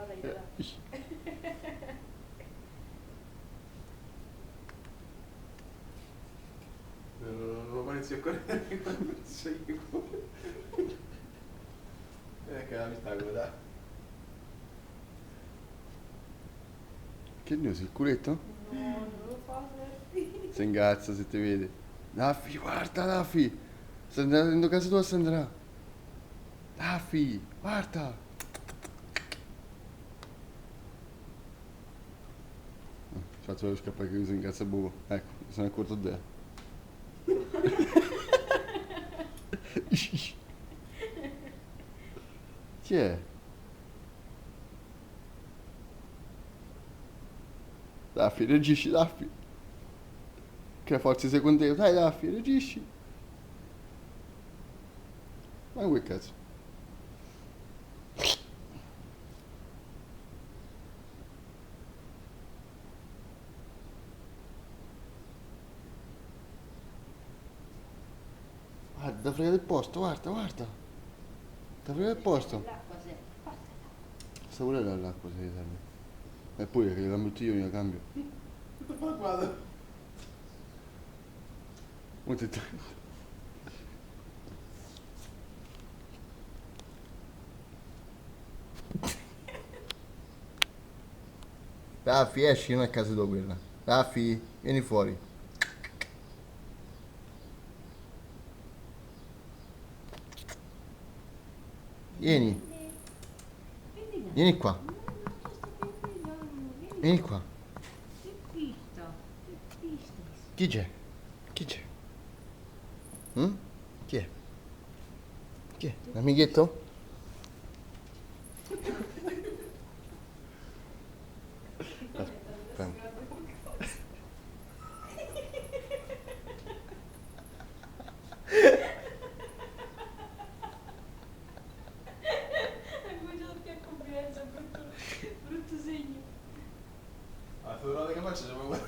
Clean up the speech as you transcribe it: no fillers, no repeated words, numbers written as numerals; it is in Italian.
vado a aiutare. Non lo inizio a correre quando scegli che la vista guarda. Che ne usi, il culetto? No, non lo fa Serafì. Si ingazza se ti vede. Daffi, guarda Daffi! Sta andando a casa tua, sta andrà. Daffi, guarda! Faccio lo scappare che si incazza buco. Ecco, mi sono accorto di te. Chi è? Daffi, reagisci, Daffi. Che forza sei con te. Dai Daffi, reagisci. Ma che cazzo? Guarda, da fregare il posto, guarda, guarda. Da fregare il posto. L'acqua sempre, portala. Sta pure là l'acqua se ti serve. E poi che la metto io, io la cambio. Ma guarda. Mo ti- Raffi, esci, non è casa tua quella. Raffi, vieni fuori. Vieni, Vieni là. vieni qua, No, no, sto tranquillo. vieni qua. Che pista, che pista. Chi c'è? Chi c'è? Mm? Chi è? Chi è? L'amichetto? Fermo. Hai cominciato più a confidenza, brutto segno. Ma figurate che faccio se mi guarda.